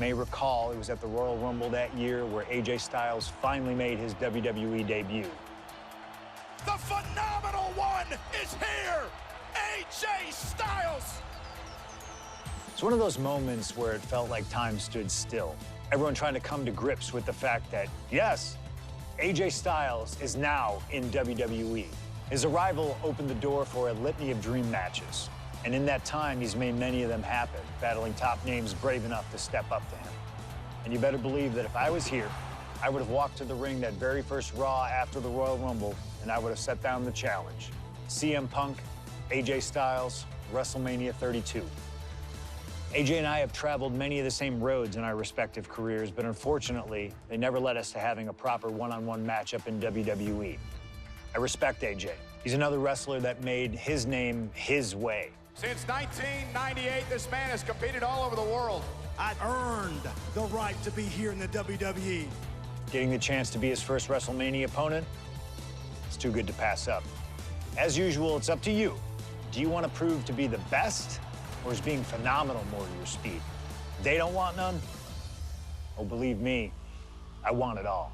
may recall it was at the Royal Rumble that year where AJ Styles finally made his WWE debut. The phenomenal one is here! AJ Styles! It's one of those moments where it felt like time stood still. Everyone trying to come to grips with the fact that, yes, AJ Styles is now in WWE. His arrival opened the door for a litany of dream matches. And in that time, he's made many of them happen, battling top names brave enough to step up to him. And you better believe that if I was here, I would have walked to the ring that very first Raw after the Royal Rumble, and I would have set down the challenge. CM Punk, AJ Styles, WrestleMania 32. AJ and I have traveled many of the same roads in our respective careers, but unfortunately, they never led us to having a proper one-on-one matchup in WWE. I respect AJ. He's another wrestler that made his name his way. Since 1998, this man has competed all over the world. I've earned the right to be here in the WWE. Getting the chance to be his first WrestleMania opponent, it's too good to pass up. As usual, it's up to you. Do you want to prove to be the best, or is being phenomenal more to your speed? They don't want none? Oh, believe me, I want it all.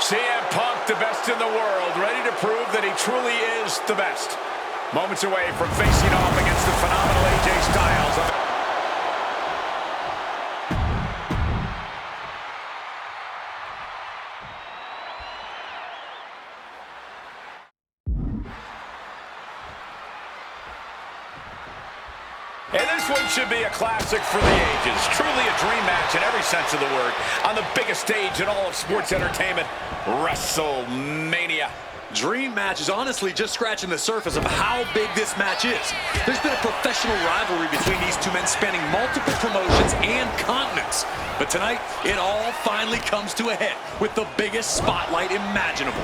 CM Punk, the best in the world, ready to prove that he truly is the best. Moments away from facing off against the phenomenal AJ Styles. And this one should be a classic for the ages. Truly a dream match in every sense of the word. On the biggest stage in all of sports entertainment, WrestleMania. Dream match is honestly just scratching the surface of how big this match is. There's been a professional rivalry between these two men spanning multiple promotions and continents. But tonight, it all finally comes to a head with the biggest spotlight imaginable.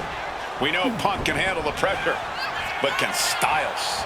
We know Punk can handle the pressure, but can Styles?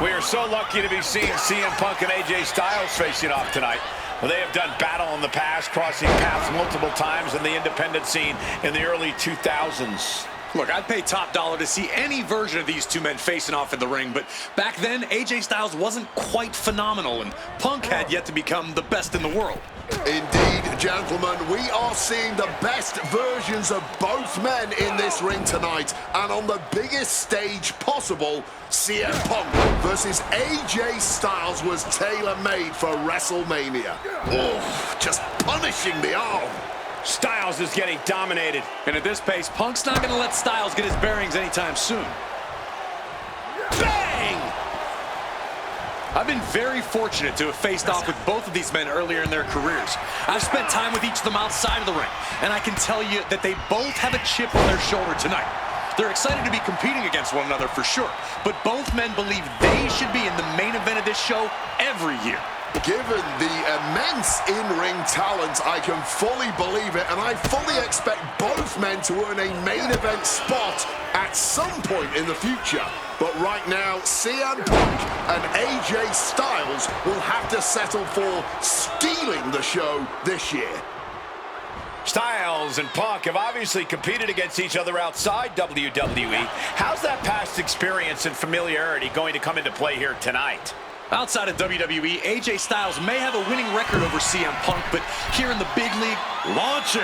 We are so lucky to be seeing CM Punk and AJ Styles facing off tonight. Well, they have done battle in the past, crossing paths multiple times in the independent scene in the early 2000s. Look, I'd pay top dollar to see any version of these two men facing off in the ring, but back then, AJ Styles wasn't quite phenomenal, and Punk had yet to become the best in the world. Indeed, gentlemen, we are seeing the best versions of both men in this ring tonight, and on the biggest stage possible, CM Punk versus AJ Styles was tailor-made for WrestleMania. Oh, just punishing the arm. Styles is getting dominated. And at this pace, Punk's not going to let Styles get his bearings anytime soon. Bang! I've been very fortunate to have faced off with both of these men earlier in their careers. I've spent time with each of them outside of the ring, and I can tell you that they both have a chip on their shoulder tonight. They're excited to be competing against one another for sure, but both men believe they should be in the main event of this show every year. Given the immense in-ring talent, I can fully believe it, and I fully expect both men to earn a main event spot at some point in the future. But right now, CM Punk and AJ Styles will have to settle for stealing the show this year. Styles and Punk have obviously competed against each other outside WWE. How's that past experience and familiarity going to come into play here tonight? Outside of WWE, AJ Styles may have a winning record over CM Punk, but here in the big league, launching.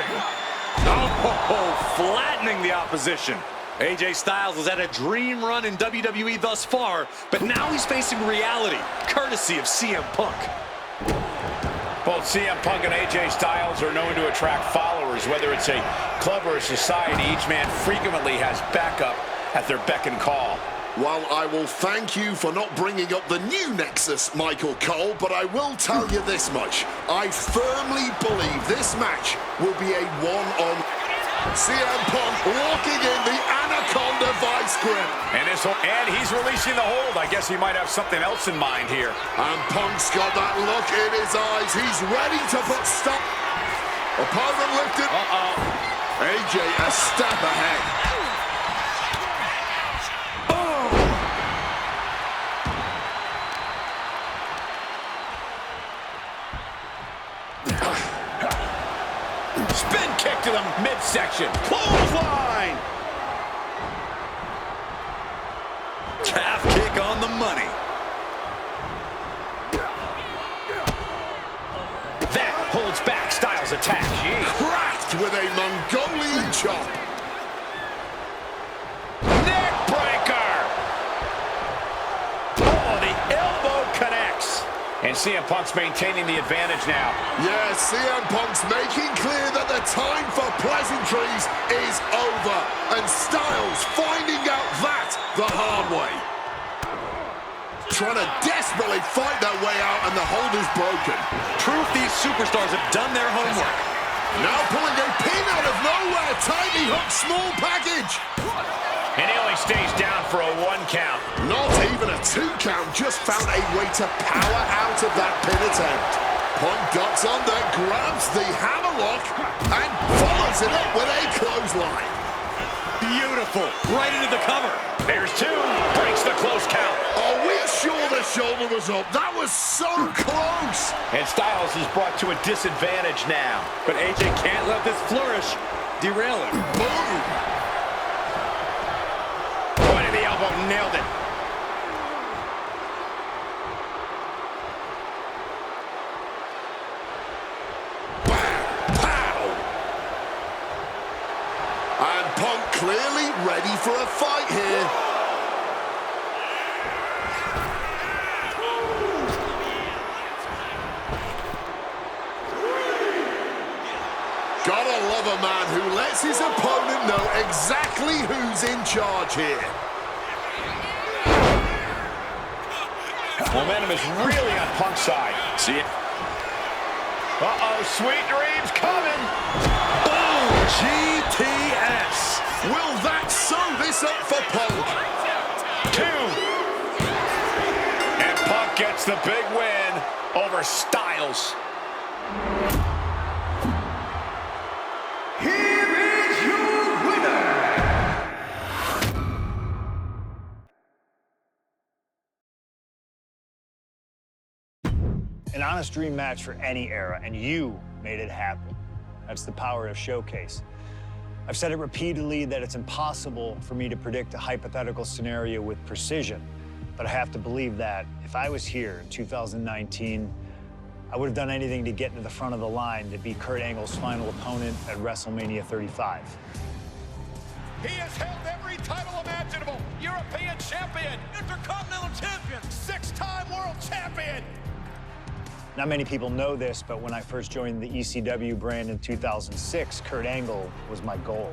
Oh, flattening the opposition. AJ Styles has had a dream run in WWE thus far, but now he's facing reality, courtesy of CM Punk. Both CM Punk and AJ Styles are known to attract followers, whether it's a club or a society. Each man frequently has backup at their beck and call. Well, I will thank you for not bringing up the new Nexus, Michael Cole, but I will tell you this much. I firmly believe this match will be a one-on. CM Punk walking in the Anaconda vice grip. And he's releasing the hold. I guess he might have something else in mind here. And Punk's got that look in his eyes. He's ready to put stop. Opponent lifted. AJ a step ahead. Spin kick to the midsection. Clothesline. Calf kick on the money. That holds back Styles' attack. Jeez. Cracked with a Mongolian chop. Neck breaker. Oh, the elbow connects. And CM Punk's maintaining the advantage now. Yeah, CM Punk's making clear that the time for pleasantries is over. And Styles finding out that the hard way. Trying to desperately fight their way out, and the hold is broken. Proof these superstars have done their homework. Now pulling a pin out of nowhere. Tiny hook, small package. And he only stays down for a 1 count. Not even a 2 count. Just found a way to power out of that pin attempt. Punk ducks under, grabs the hammerlock, and follows it up with a clothesline. Beautiful. Right into the cover. There's 2. Breaks the close count. Are we sure the shoulder was up? That was so close. And Styles is brought to a disadvantage now. But AJ can't let this flourish derail him. Boom. Point of the elbow, nailed it. And Punk clearly ready for a fight here. Gotta love a man who lets his opponent know exactly who's in charge here. Momentum is really on Punk's side. See it? Uh-oh, sweet dreams coming. Boom! GTS. Will that sew this up for Punk? 2. And Punk gets the big win over Styles. Here is your winner. An honest dream match for any era, and you made it happen. That's the power of Showcase. I've said it repeatedly that it's impossible for me to predict a hypothetical scenario with precision, but I have to believe that if I was here in 2019, I would have done anything to get into the front of the line to be Kurt Angle's final opponent at WrestleMania 35. He has held every title imaginable. European champion, Intercontinental champion, 6-time world champion. Not many people know this, but when I first joined the ECW brand in 2006, Kurt Angle was my goal.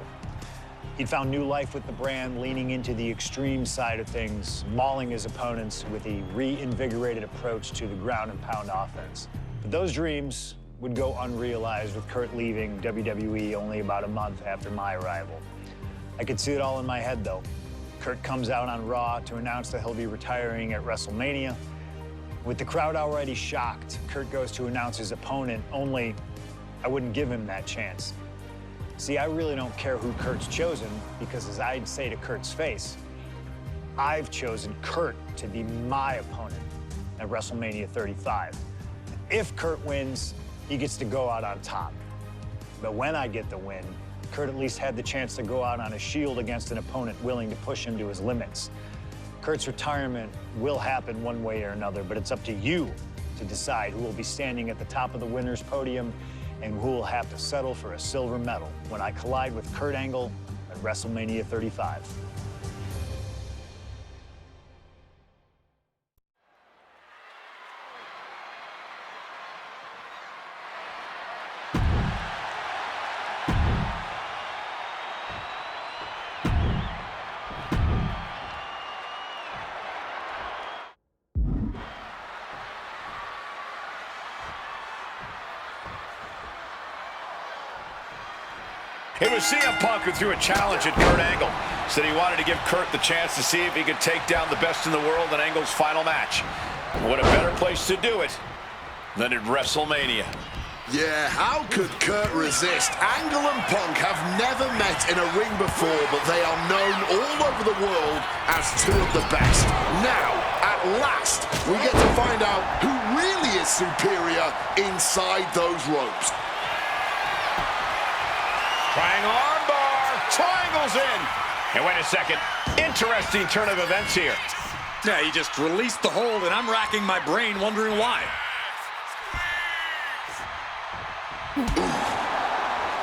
He'd found new life with the brand, leaning into the extreme side of things, mauling his opponents with a reinvigorated approach to the ground and pound offense. But those dreams would go unrealized with Kurt leaving WWE only about a month after my arrival. I could see it all in my head, though. Kurt comes out on Raw to announce that he'll be retiring at WrestleMania. With the crowd already shocked, Kurt goes to announce his opponent, only I wouldn't give him that chance. See, I really don't care who Kurt's chosen, because as I'd say to Kurt's face, I've chosen Kurt to be my opponent at WrestleMania 35. If Kurt wins, he gets to go out on top. But when I get the win, Kurt at least had the chance to go out on a shield against an opponent willing to push him to his limits. Kurt's retirement will happen one way or another, but it's up to you to decide who will be standing at the top of the winner's podium and who will have to settle for a silver medal when I collide with Kurt Angle at WrestleMania 35. It was CM Punk who threw a challenge at Kurt Angle. Said he wanted to give Kurt the chance to see if he could take down the best in the world in Angle's final match. What a better place to do it than at WrestleMania. Yeah, how could Kurt resist? Angle and Punk have never met in a ring before, but they are known all over the world as two of the best. Now, at last, we get to find out who really is superior inside those ropes. Trying armbar, triangles in. And wait a second, interesting turn of events here. Yeah, he just released the hold, and I'm racking my brain wondering why.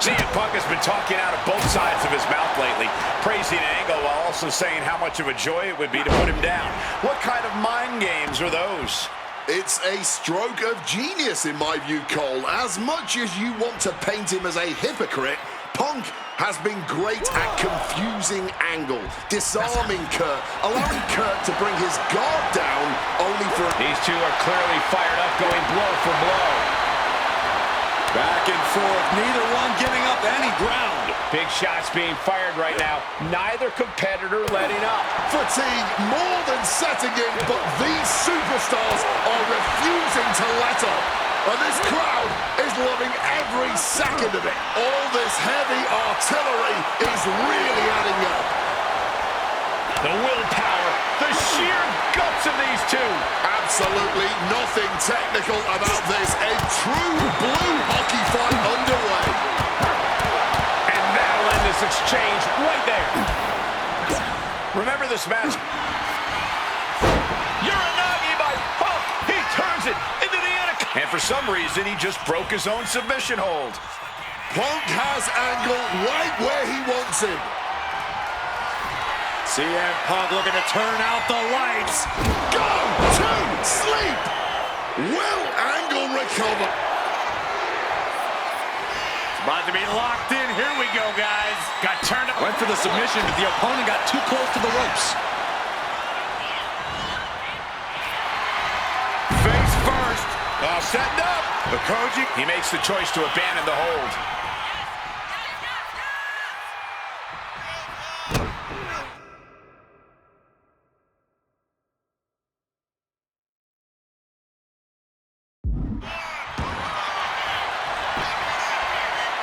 CM Punk has been talking out of both sides of his mouth lately, praising Angle while also saying how much of a joy it would be to put him down. What kind of mind games are those? It's a stroke of genius in my view, Cole. As much as you want to paint him as a hypocrite, Punk has been great at confusing Angle, disarming Kurt, allowing Kurt to bring his guard down only for... These two are clearly fired up, going blow for blow. Back and forth, neither one giving up any ground. Big shots being fired right now. Neither competitor letting up. Fatigue more than setting in, but these superstars are refusing to let up. And this crowd is loving every second of it. All this heavy artillery is really adding up. The willpower, the sheer guts of these two. Absolutely nothing technical about this. A true blue hockey fight underway. And that'll end this exchange right there. Remember this match. Uranagi by Punk. He turns it into the Anaconda. And for some reason, he just broke his own submission hold. Punk has Angle right where he wants him. CM Punk looking to turn out the lights. Go to sleep. Will Angle recover? It's about to be locked in. Here we go, guys. Got turned up. Went for the submission, but the opponent got too close to the ropes. Face first. All setting up. The Koji, he makes the choice to abandon the hold.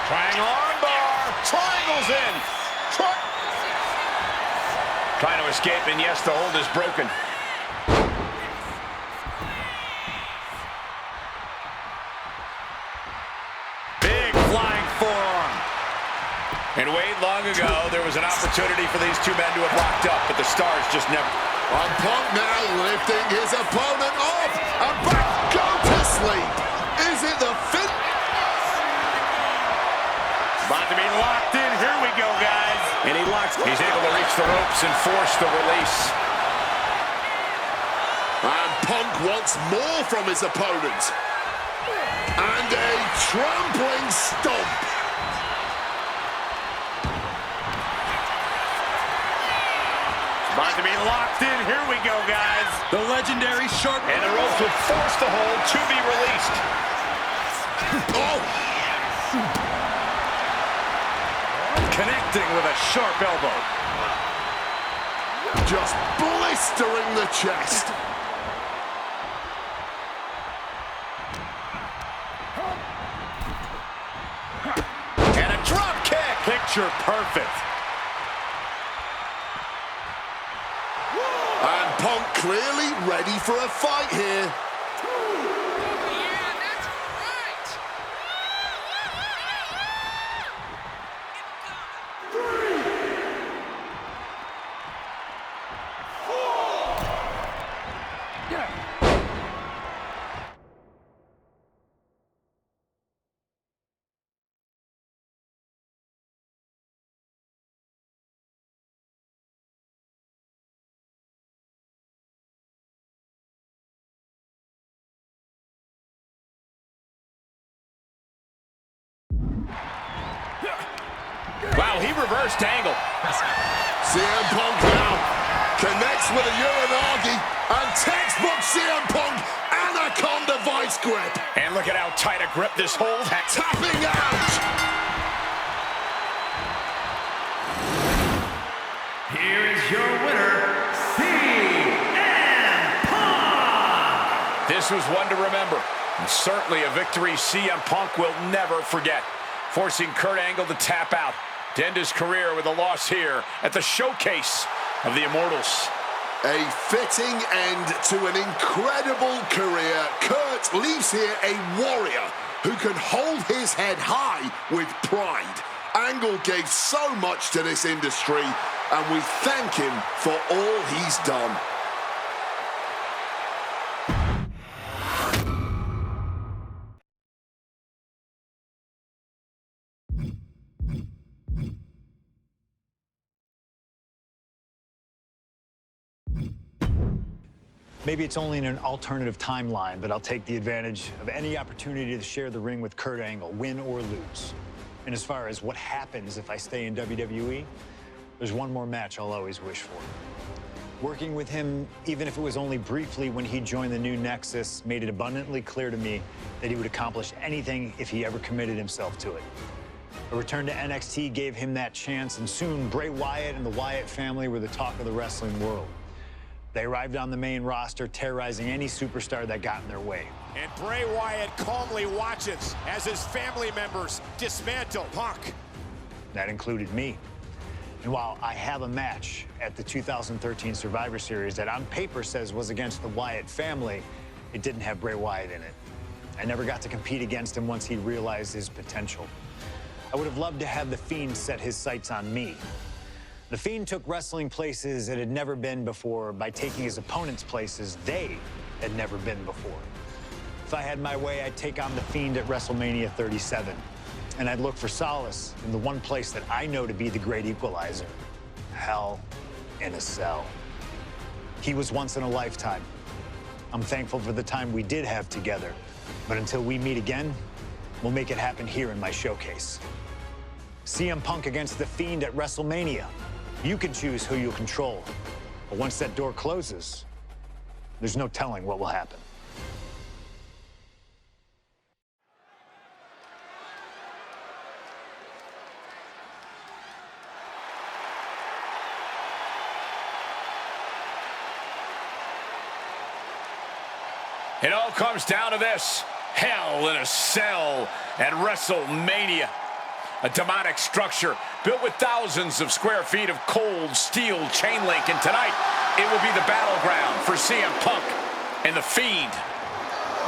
Trying armbar, triangles in. Trying to escape, and yes, the hold is broken. Big flying forearm. And Wade, long ago, there was an opportunity for these two men to have locked up, but the stars just never. And Punk now lifting his opponent off. And back, go to sleep. Is it the fin? About to be locked in. Here we go, guys. And he locks. He's able to reach the ropes and force the release. And Punk wants more from his opponent. And a trampling stomp. About to be locked in. Here we go, guys. The legendary sharp. And the ropes will force the hold to be released. Oh! Connecting with a sharp elbow. Just blistering the chest. And a drop kick. Picture perfect. And Punk clearly ready for a fight here. Wow, he reversed Angle. CM Punk now connects with a Uranagi, and textbook CM Punk Anaconda vice grip. And look at how tight a grip this hold has. Tapping out. Here is your winner, CM Punk. This was one to remember. And certainly a victory CM Punk will never forget, forcing Kurt Angle to tap out to end his career with a loss here at the showcase of the Immortals. A fitting end to an incredible career. Kurt leaves here a warrior who can hold his head high with pride. Angle gave so much to this industry, and we thank him for all he's done. Maybe it's only in an alternative timeline, but I'll take the advantage of any opportunity to share the ring with Kurt Angle, win or lose. And as far as what happens if I stay in WWE, there's one more match I'll always wish for. Working with him, even if it was only briefly when he joined the new Nexus, made it abundantly clear to me that he would accomplish anything if he ever committed himself to it. A return to NXT gave him that chance, and soon Bray Wyatt and the Wyatt family were the talk of the wrestling world. They arrived on the main roster, terrorizing any superstar that got in their way. And Bray Wyatt calmly watches as his family members dismantle Punk. That included me. And while I have a match at the 2013 Survivor Series that on paper says was against the Wyatt family, it didn't have Bray Wyatt in it. I never got to compete against him once he realized his potential. I would have loved to have The Fiend set his sights on me. The Fiend took wrestling places it had never been before by taking his opponents places they had never been before. If I had my way, I'd take on The Fiend at WrestleMania 37. And I'd look for solace in the one place that I know to be the great equalizer: Hell in a Cell. He was once in a lifetime. I'm thankful for the time we did have together. But until we meet again, we'll make it happen here in my showcase. CM Punk against The Fiend at WrestleMania. You can choose who you'll control. But once that door closes, there's no telling what will happen. It all comes down to this: Hell in a Cell at WrestleMania. A demonic structure built with thousands of square feet of cold steel chain link. And tonight, it will be the battleground for CM Punk and The Fiend.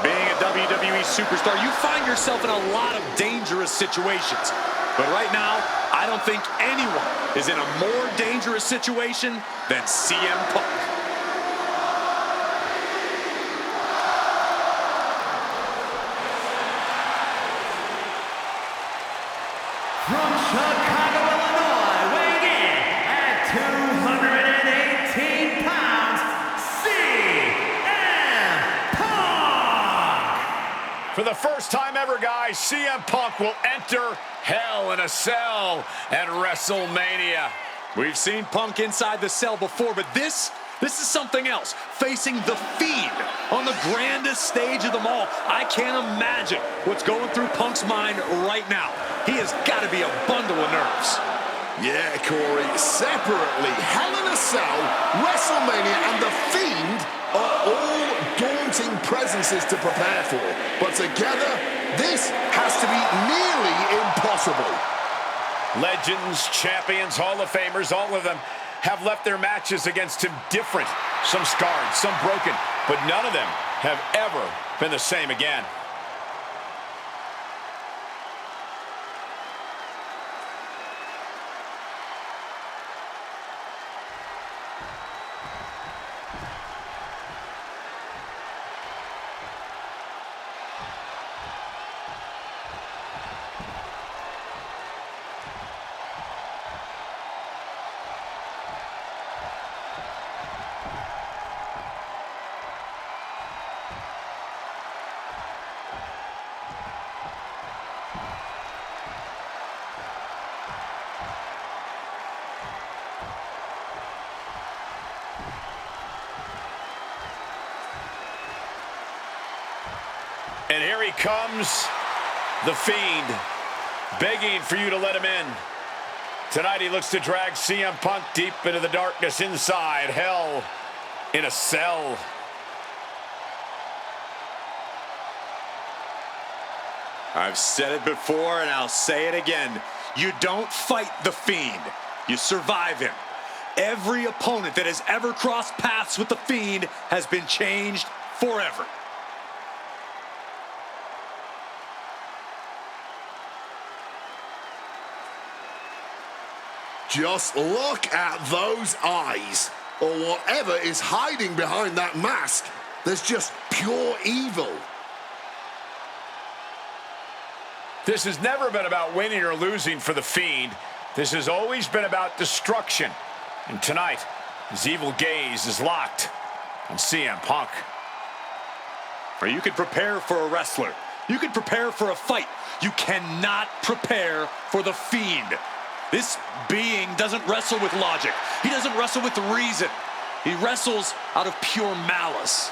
Being a WWE superstar, you find yourself in a lot of dangerous situations. But right now, I don't think anyone is in a more dangerous situation than CM Punk. From Chicago, Illinois, weighing in at 218 pounds, CM Punk! For the first time ever, guys, CM Punk will enter Hell in a Cell at WrestleMania. We've seen Punk inside the cell before, but this is something else. Facing The Fiend on the grandest stage of them all. I can't imagine what's going through Punk's mind right now. He has got to be a bundle of nerves. Yeah, Corey, separately, Hell in a Cell, WrestleMania, and The Fiend are all daunting presences to prepare for. But together, this has to be nearly impossible. Legends, champions, Hall of Famers, all of them have left their matches against him different. Some scarred, some broken, but none of them have ever been the same again. And here he comes, The Fiend, begging for you to let him in. Tonight he looks to drag CM Punk deep into the darkness inside Hell in a Cell. I've said it before and I'll say it again. You don't fight the Fiend. You survive him. Every opponent that has ever crossed paths with the Fiend has been changed forever. Just look at those eyes, or whatever is hiding behind that mask. There's just pure evil. This has never been about winning or losing for the Fiend. This has always been about destruction. And tonight, his evil gaze is locked on CM Punk. Or you can prepare for a wrestler. You can prepare for a fight. You cannot prepare for the Fiend. This being doesn't wrestle with logic. He doesn't wrestle with reason. He wrestles out of pure malice.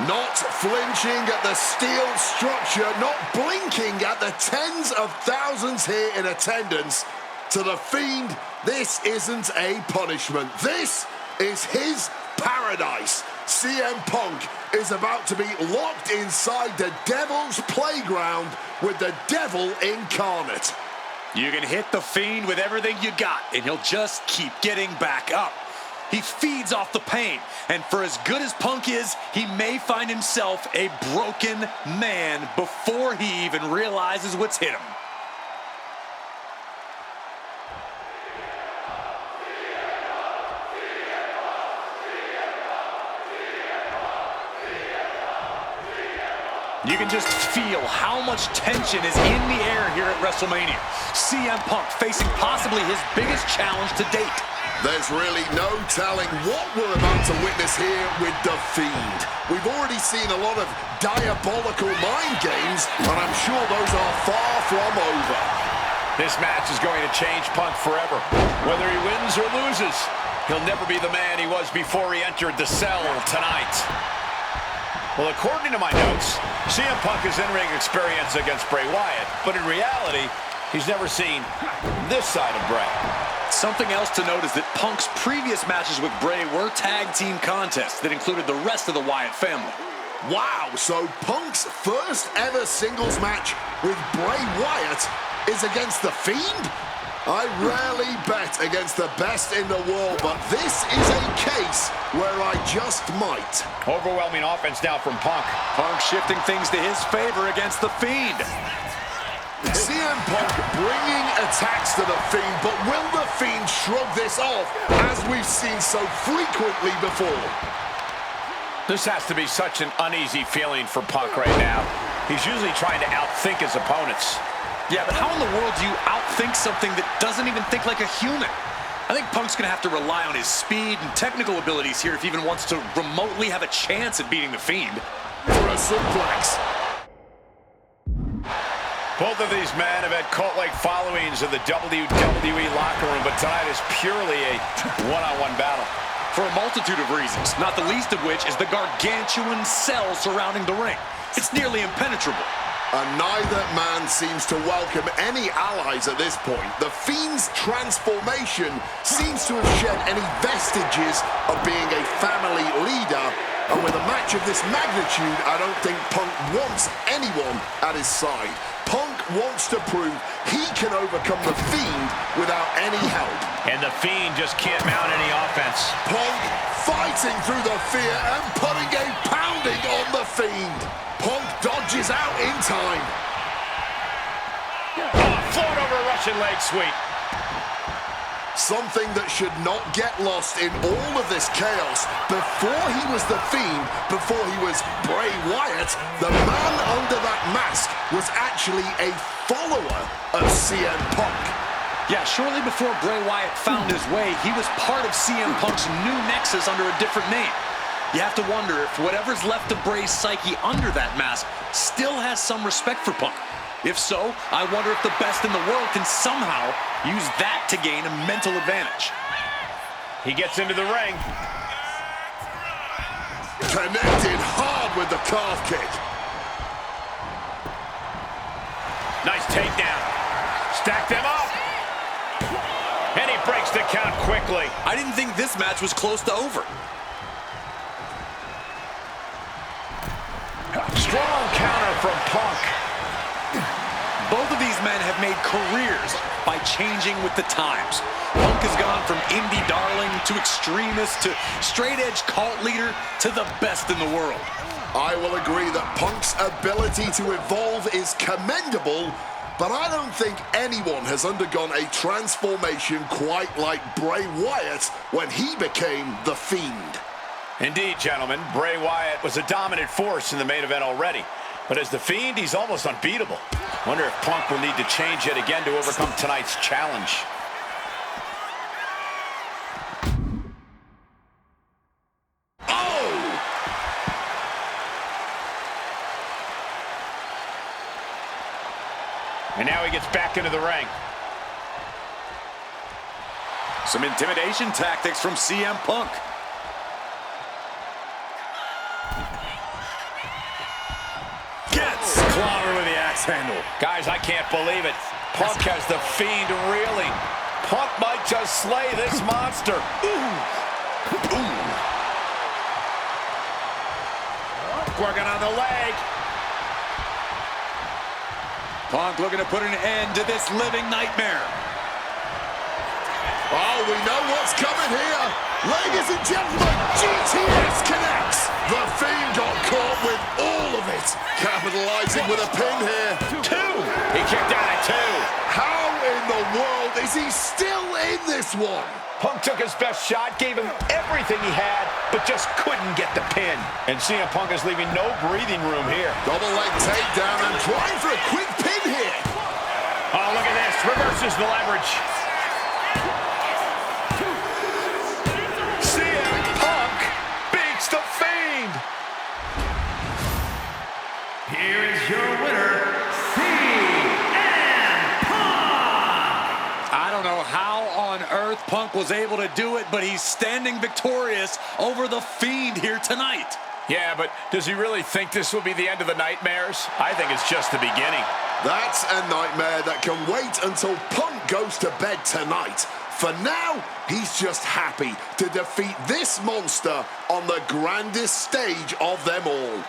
Not flinching at the steel structure, not blinking at the tens of thousands here in attendance. To the Fiend, this isn't a punishment. This is his paradise. CM Punk is about to be locked inside the Devil's playground with the Devil incarnate. You can hit the Fiend with everything you got, and he'll just keep getting back up. He feeds off the pain, and for as good as Punk is, he may find himself a broken man before he even realizes what's hit him. You can just feel how much tension is in the air here at WrestleMania. CM Punk facing possibly his biggest challenge to date. There's really no telling what we're about to witness here with The Fiend. We've already seen a lot of diabolical mind games, and I'm sure those are far from over. This match is going to change Punk forever. Whether he wins or loses, he'll never be the man he was before he entered the cell tonight. Well, according to my notes, CM Punk is in-ring experience against Bray Wyatt, but in reality, he's never seen this side of Bray. Something else to note is that Punk's previous matches with Bray were tag team contests that included the rest of the Wyatt family. Wow, so Punk's first ever singles match with Bray Wyatt is against The Fiend? I rarely bet against the best in the world, but this is a case where I just might. Overwhelming offense now from Punk. Punk shifting things to his favor against The Fiend. CM Punk bringing attacks to The Fiend, but will The Fiend shrug this off, as we've seen so frequently before? This has to be such an uneasy feeling for Punk right now. He's usually trying to outthink his opponents. Yeah, but how in the world do you outthink something that doesn't even think like a human? I think Punk's going to have to rely on his speed and technical abilities here if he even wants to remotely have a chance at beating The Fiend. For a suplex. Both of these men have had cult-like followings in the WWE locker room, but tonight is purely a one-on-one battle. For a multitude of reasons, not the least of which is the gargantuan cell surrounding the ring. It's nearly impenetrable. And neither man seems to welcome any allies at this point. The Fiend's transformation seems to have shed any vestiges of being a family leader. And with a match of this magnitude, I don't think Punk wants anyone at his side. Punk wants to prove he can overcome The Fiend without any help. And The Fiend just can't mount any offense. Punk fighting through the fear and putting a pounding on The Fiend. Punk dodges out in time. Oh, float over Russian leg sweep. Something that should not get lost in all of this chaos. Before he was The Fiend, before he was Bray Wyatt, the man under that mask was actually a follower of CM Punk. Yeah, shortly before Bray Wyatt found his way, he was part of CM Punk's new nexus under a different name. You have to wonder if whatever's left of Bray's psyche under that mask still has some respect for Punk. If so, I wonder if the best in the world can somehow use that to gain a mental advantage. He gets into the ring. Connected hard with the calf kick. Nice takedown. Stack them up. And he breaks the count quickly. I didn't think this match was close to over. Strong counter from Punk. Both of these men have made careers by changing with the times. Punk has gone from indie darling to extremist to straight-edge cult leader to the best in the world. I will agree that Punk's ability to evolve is commendable, but I don't think anyone has undergone a transformation quite like Bray Wyatt when he became The Fiend. Indeed, gentlemen, Bray Wyatt was a dominant force in the main event already. But as The Fiend, he's almost unbeatable. Wonder if Punk will need to change yet again to overcome tonight's challenge. Oh! And now he gets back into the ring. Some intimidation tactics from CM Punk. Gets clobbered with the axe handle. Guys, I can't believe it. Punk has The Fiend reeling. Punk might just slay this monster. Ooh. Ooh. Working on the leg. Punk looking to put an end to this living nightmare. Oh, we know what's coming here. Ladies and gentlemen, GTS connects. The Fiend got caught with all of it. Capitalizing with a pin here. Two. He kicked out at two. How in the world is he still in this one? Punk took his best shot, gave him everything he had, but just couldn't get the pin. And CM Punk is leaving no breathing room here. Double leg takedown and trying for a quick pin here. Oh, look at this. Reverses the leverage. CM Punk beats The Fiend. Here is your winner, CM Punk! I don't know how on earth Punk was able to do it, but he's standing victorious over The Fiend here tonight. Yeah, but does he really think this will be the end of the nightmares? I think it's just the beginning. That's a nightmare that can wait until Punk goes to bed tonight. For now, he's just happy to defeat this monster on the grandest stage of them all.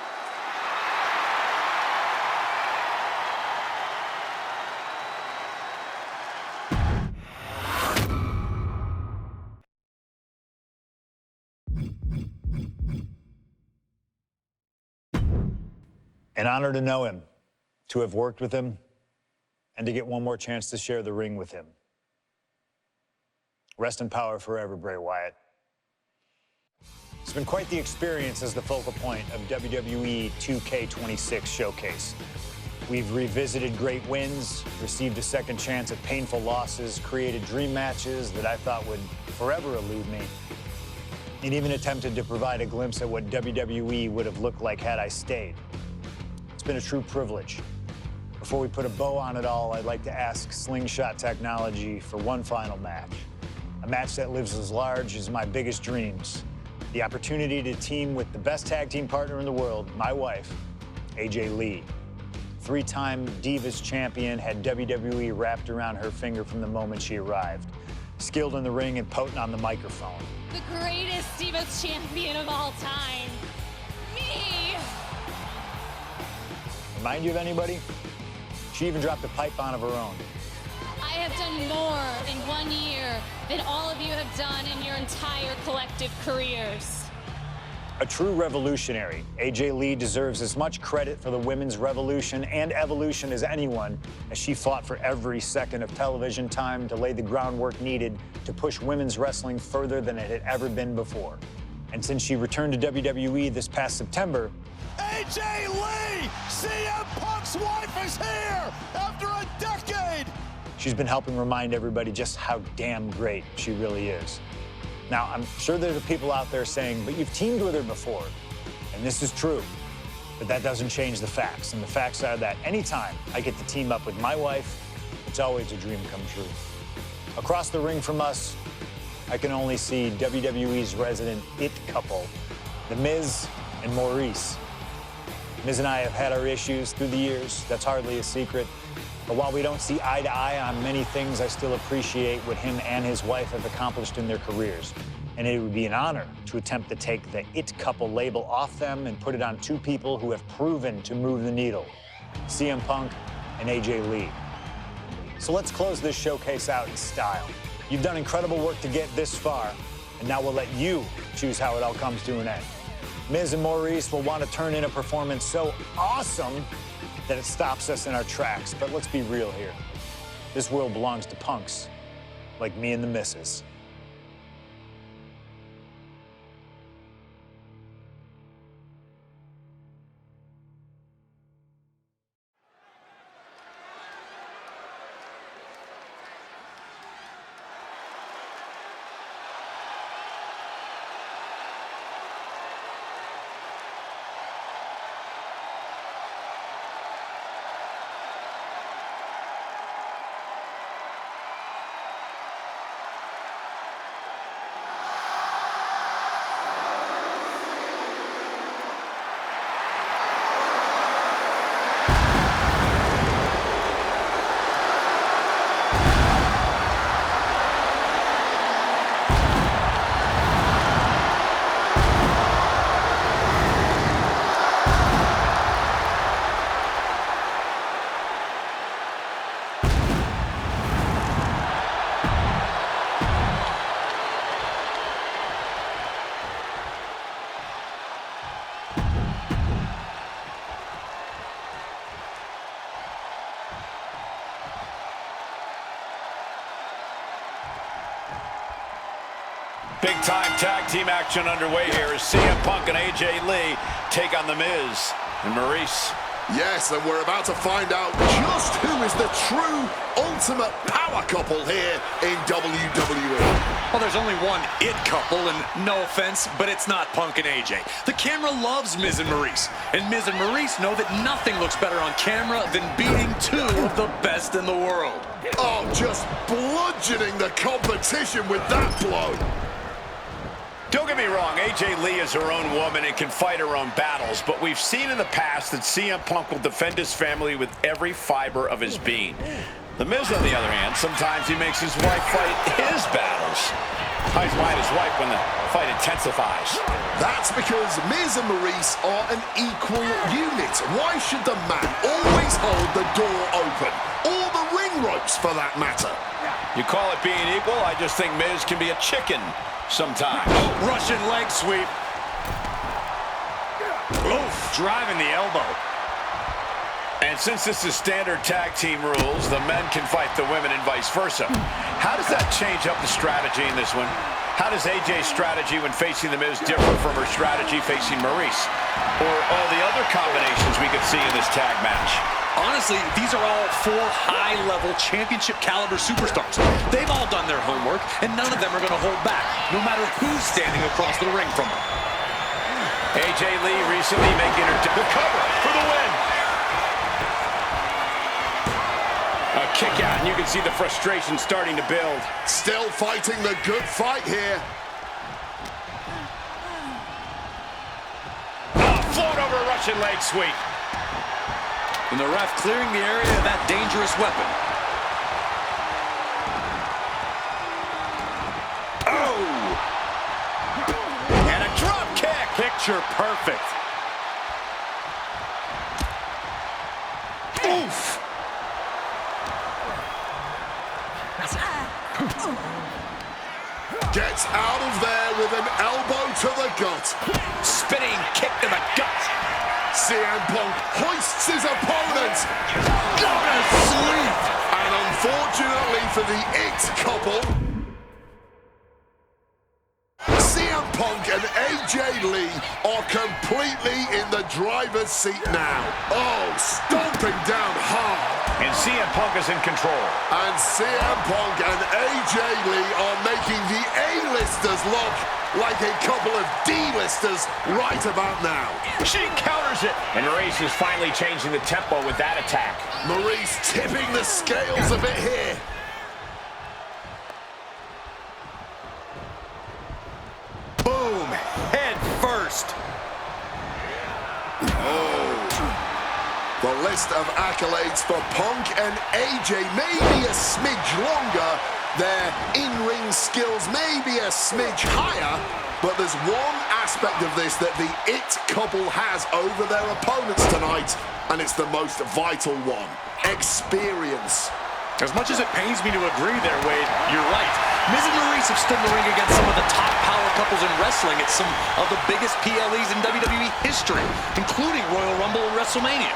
An honor to know him, to have worked with him, and to get one more chance to share the ring with him. Rest in power forever, Bray Wyatt. It's been quite the experience as the focal point of WWE 2K26 Showcase. We've revisited great wins, received a second chance at painful losses, created dream matches that I thought would forever elude me, and even attempted to provide a glimpse at what WWE would have looked like had I stayed. It's been a true privilege. Before we put a bow on it all, I'd like to ask Slingshot Technology for one final match. A match that lives as large as my biggest dreams. The opportunity to team with the best tag team partner in the world, my wife, AJ Lee. Three-time Divas champion, had WWE wrapped around her finger from the moment she arrived. Skilled in the ring and potent on the microphone. The greatest Divas champion of all time. Me! Remind you of anybody? She even dropped a pipe on of her own. I have done more in 1 year than all of you have done in your entire collective careers. A true revolutionary, AJ Lee deserves as much credit for the women's revolution and evolution as anyone, as she fought for every second of television time to lay the groundwork needed to push women's wrestling further than it had ever been before. And since she returned to WWE this past September, AJ Lee! CM Punk's wife is here after a decade! she's been helping remind everybody just how damn great she really is. Now, I'm sure there are people out there saying, but you've teamed with her before. And this is true, but that doesn't change the facts. And the facts are that anytime I get to team up with my wife, it's always a dream come true. Across the ring from us, I can only see WWE's resident it couple, The Miz and Maurice. Miz and I have had our issues through the years. That's hardly a secret. But while we don't see eye to eye on many things, I still appreciate what him and his wife have accomplished in their careers. And it would be an honor to attempt to take the it couple label off them and put it on two people who have proven to move the needle, CM Punk and AJ Lee. So let's close this showcase out in style. You've done incredible work to get this far, and now we'll let you choose how it all comes to an end. Miz and Maurice will want to turn in a performance so awesome that it stops us in our tracks. But let's be real here. This world belongs to punks like me and the missus. Big-time tag team action underway here as CM Punk and AJ Lee take on The Miz and Maurice. Yes, and we're about to find out just who is the true ultimate power couple here in WWE. Well, there's only one it couple, and no offense, but it's not Punk and AJ. The camera loves Miz and Maurice, and Miz and Maurice know that nothing looks better on camera than beating two of the best in the world. Oh, just bludgeoning the competition with that blow. Don't get me wrong, AJ Lee is her own woman and can fight her own battles, but we've seen in the past that CM Punk will defend his family with every fiber of his being. The Miz, on the other hand, sometimes he makes his wife fight his battles. He's mind his wife when the fight intensifies. That's because Miz and Maurice are an equal unit. Why should the man always hold the door open? Or the ring ropes, for that matter. You call it being equal? I just think Miz can be a chicken sometimes. Russian leg sweep. Oof, driving the elbow. And since this is standard tag team rules, the men can fight the women and vice versa. How does that change up the strategy in this one? How does AJ's strategy when facing The Miz differ from her strategy facing Maurice? Or all the other combinations we could see in this tag match? Honestly, these are all four high-level championship-caliber superstars. They've all done their homework, and none of them are going to hold back, no matter who's standing across the ring from them. AJ Lee recently making her the cover for the win. A kick out, and you can see the frustration starting to build. Still fighting the good fight here. Float over a Russian leg sweep. And the ref clearing the area of that dangerous weapon. Oh! And a drop kick. Picture perfect. Oof! Gets out of there with an elbow to the gut. Spinning kick to the gut. CM Punk hoists his opponent. What a sweep! And unfortunately for the it couple, CM Punk and AJ Lee are completely in the driver's seat now. Oh, stomping down hard. And CM Punk is in control. And CM Punk and AJ Lee are making the A-listers look like a couple of D-listers right about now. She counters it. And Maurice is finally changing the tempo with that attack. Maurice tipping the scales a bit here. The list of accolades for Punk and AJ may be a smidge longer, their in-ring skills may be a smidge higher, but there's one aspect of this that the It couple has over their opponents tonight, and it's the most vital one: experience. As much as it pains me to agree there, Wade, you're right. Miz and Maurice have stood in the ring against some of the top power couples in wrestling at some of the biggest PLEs in WWE history, including Royal Rumble and WrestleMania.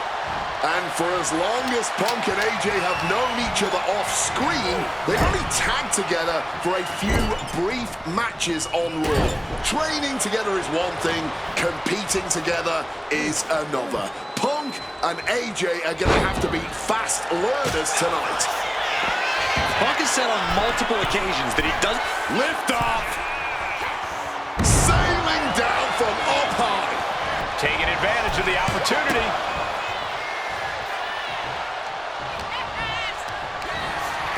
And for as long as Punk and AJ have known each other off-screen, they've only tagged together for a few brief matches on Raw. Training together is one thing, competing together is another. Punk and AJ are going to have to be fast learners tonight. Punk has said on multiple occasions that he doesn't lift off. Sailing down from up high. Taking advantage of the opportunity.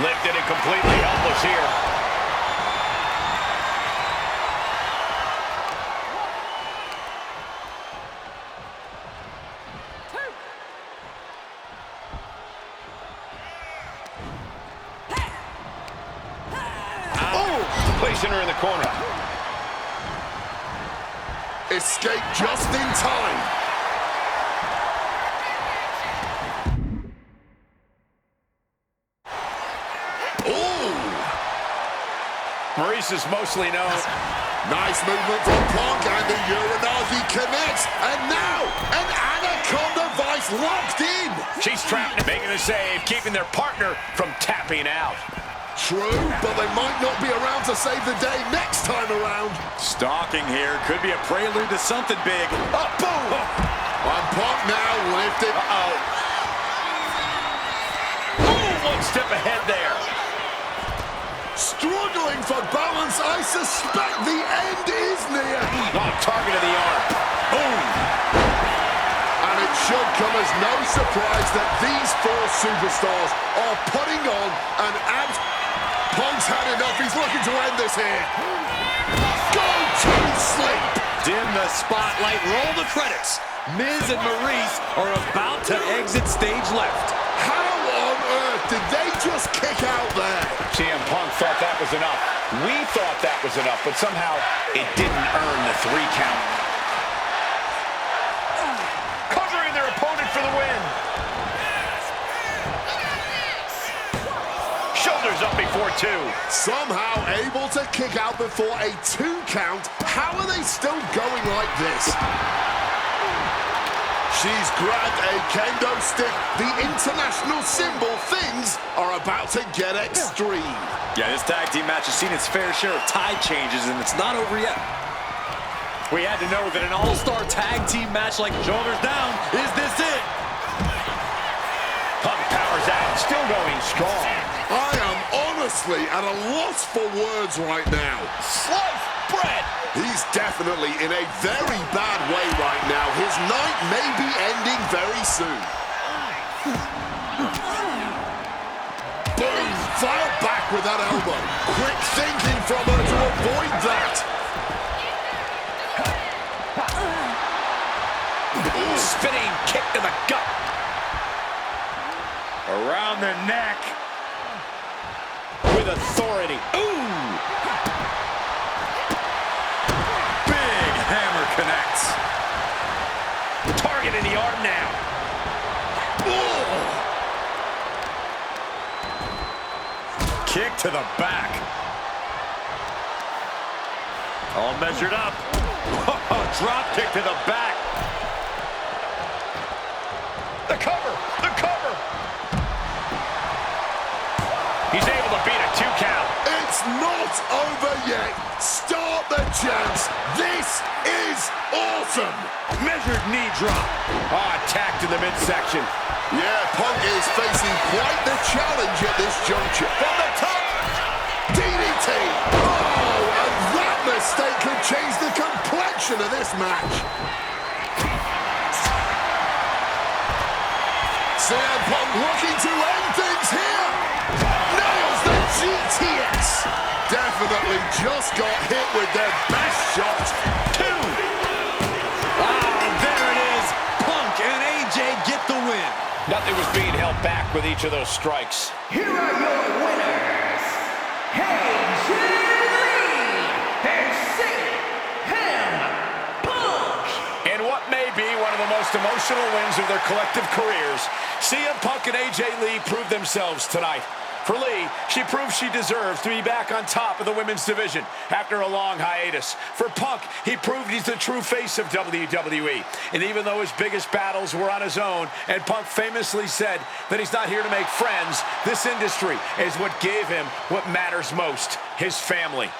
Lifted and completely helpless here. Oh! Placing her in the corner. Escape just in time. Maurice is mostly known. Nice movement from Punk, and the Uranagi connects. And now, an Anaconda Vice locked in. She's trapped, making the save, keeping their partner from tapping out. True, but they might not be around to save the day next time around. Stalking here could be a prelude to something big. Oh, boom! And Punk now lifted. Oh, one step ahead there. Struggling for balance, I suspect the end is near. On target of the arm. Boom! And it should come as no surprise that these four superstars are putting on an act. Punk's had enough, he's looking to end this here. Go to sleep! Dim the spotlight, roll the credits. Miz and Maurice are about to exit stage left. How on earth did they just kick out there? CM Punk thought that was enough. We thought that was enough, but somehow it didn't earn the 3 count. Covering their opponent for the win. Shoulders up before 2. Somehow able to kick out before a 2 count. How are they still going like this? She's grabbed a kendo stick, the international symbol. Things are about to get extreme. Yeah, this tag team match has seen its fair share of tide changes, and it's not over yet. We had to know that an all-star tag team match like Shoulders Down, is this it? Punk powers out, still going strong. I am honestly at a loss for words right now. Sliced bread. He's definitely in a very bad way right now. His night may be ending very soon. Boom! Fire back with that elbow. Quick thinking from her to avoid that. Ooh, spinning kick to the gut. Around the neck. With authority. Ooh! Hammer connects. Target in the arm now. Oh. Kick to the back. All measured up. Drop kick to the back. The cover. The cover. He's able to beat a 2 count. It's not over yet. Start the chance. This is awesome. Measured knee drop. Attacked in the midsection. Yeah, Punk is facing quite the challenge at this juncture. From the top. DDT. Oh, and that mistake could change the complexion of this match. CM Punk looking to end things here. Nails the GTS. Definitely just got hit with their best shot. 2. There it is. Nothing was being held back with each of those strikes. Here are your winners, AJ and CM Punk. In what may be one of the most emotional wins of their collective careers, CM Punk and AJ Lee proved themselves tonight. For Lee, she proved she deserves to be back on top of the women's division after a long hiatus. For Punk, he proved he's the true face of WWE. And even though his biggest battles were on his own, and Punk famously said that he's not here to make friends, this industry is what gave him what matters most, his family.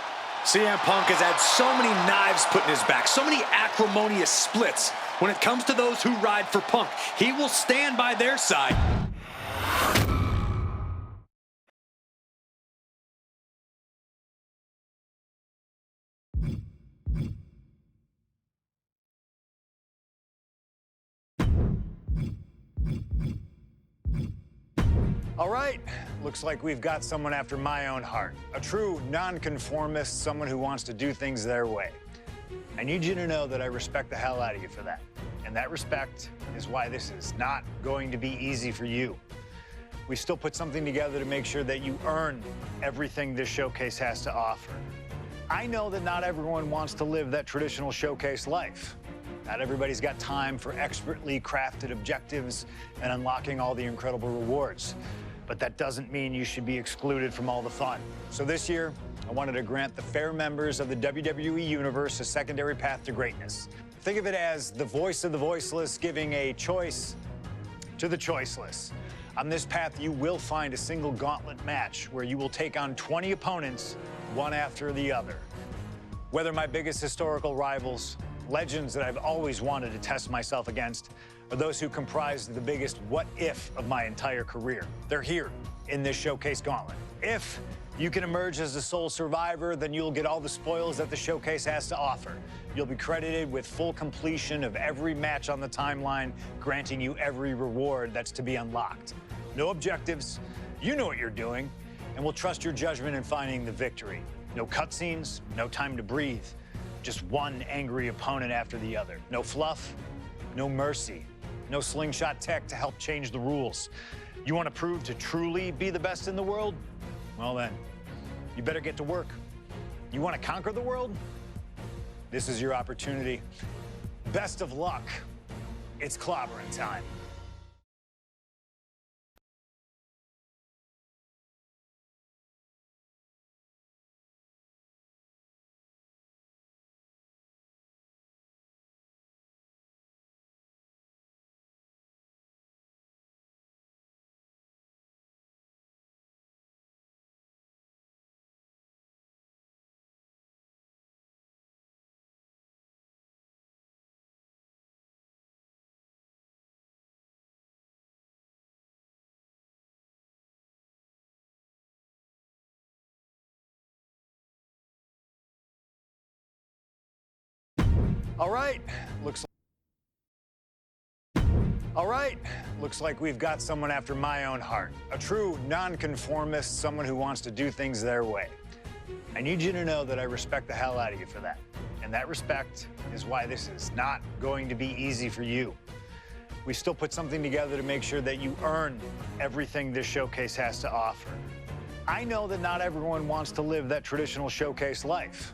CM Punk has had so many knives put in his back, so many acrimonious splits. When it comes to those who ride for Punk, he will stand by their side. All right, looks like we've got someone after my own heart. A true nonconformist, someone who wants to do things their way. I need you to know that I respect the hell out of you for that. And that respect is why this is not going to be easy for you. We still put something together to make sure that you earn everything this showcase has to offer. I know that not everyone wants to live that traditional showcase life. Not everybody's got time for expertly crafted objectives and unlocking all the incredible rewards. But that doesn't mean you should be excluded from all the fun. So this year, I wanted to grant the fair members of the WWE Universe a secondary path to greatness. Think of it as the voice of the voiceless giving a choice to the choiceless. On this path, you will find a single gauntlet match where you will take on 20 opponents, one after the other. Whether my biggest historical rivals, legends that I've always wanted to test myself against, are those who comprise the biggest what-if of my entire career. They're here in this showcase gauntlet. If you can emerge as the sole survivor, then you'll get all the spoils that the showcase has to offer. You'll be credited with full completion of every match on the timeline, granting you every reward that's to be unlocked. No objectives, you know what you're doing, and we'll trust your judgment in finding the victory. No cutscenes, no time to breathe. Just one angry opponent after the other. No fluff, no mercy, no slingshot tech to help change the rules. You want to prove to truly be the best in the world? Well then, you better get to work. You want to conquer the world? This is your opportunity. Best of luck. It's clobbering time. All right, looks like we've got someone after my own heart. A true nonconformist, someone who wants to do things their way. I need you to know that I respect the hell out of you for that. And that respect is why this is not going to be easy for you. We still put something together to make sure that you earn everything this showcase has to offer. I know that not everyone wants to live that traditional showcase life.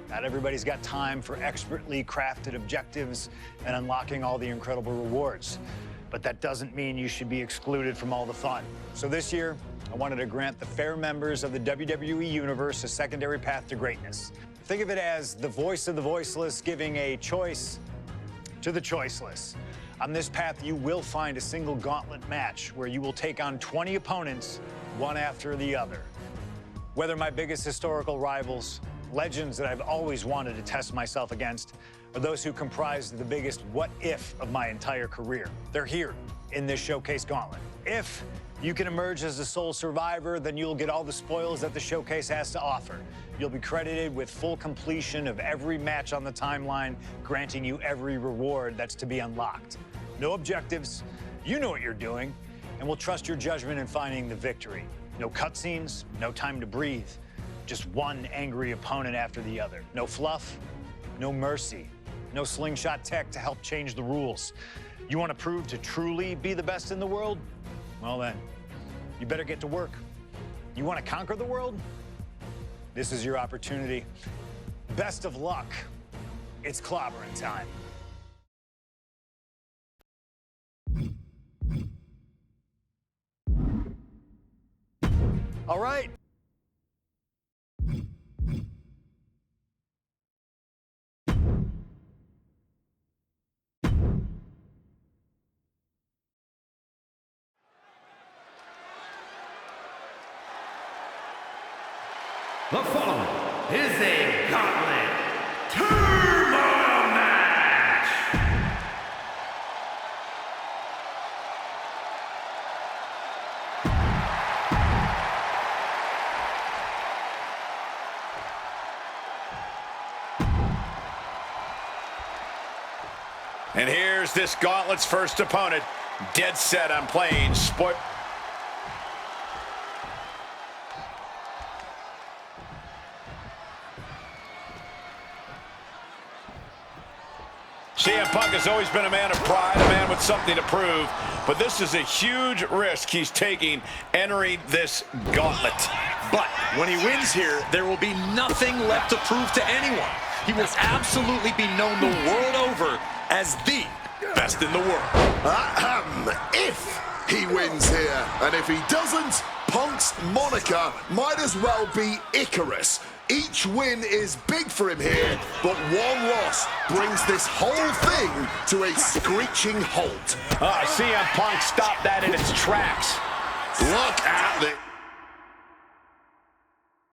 Not everybody's got time for expertly crafted objectives and unlocking all the incredible rewards. But that doesn't mean you should be excluded from all the fun. So this year, I wanted to grant the fair members of the WWE Universe a secondary path to greatness. Think of it as the voice of the voiceless giving a choice to the choiceless. On this path, you will find a single gauntlet match where you will take on 20 opponents, one after the other. Whether my biggest historical rivals, legends that I've always wanted to test myself against, are those who comprise the biggest what-if of my entire career. They're here in this showcase gauntlet. If you can emerge as the sole survivor, then you'll get all the spoils that the showcase has to offer. You'll be credited with full completion of every match on the timeline, granting you every reward that's to be unlocked. No objectives, you know what you're doing, and we'll trust your judgment in finding the victory. No cutscenes, no time to breathe. Just one angry opponent after the other. No fluff, no mercy, no slingshot tech to help change the rules. You want to prove to truly be the best in the world? Well then, you better get to work. You want to conquer the world? This is your opportunity. Best of luck. It's clobbering time. All right. The following is a gauntlet turmoil match. And here's this gauntlet's first opponent, dead set on playing sport. CM Punk has always been a man of pride, a man with something to prove, but this is a huge risk he's taking entering this gauntlet. But when he wins here, there will be nothing left to prove to anyone. He will absolutely be known the world over as the best in the world. If he wins here, and if he doesn't, Punk's moniker might as well be Icarus. Each win is big for him here, but one loss brings this whole thing to a screeching halt. CM Punk stopped that in its tracks. Look at this.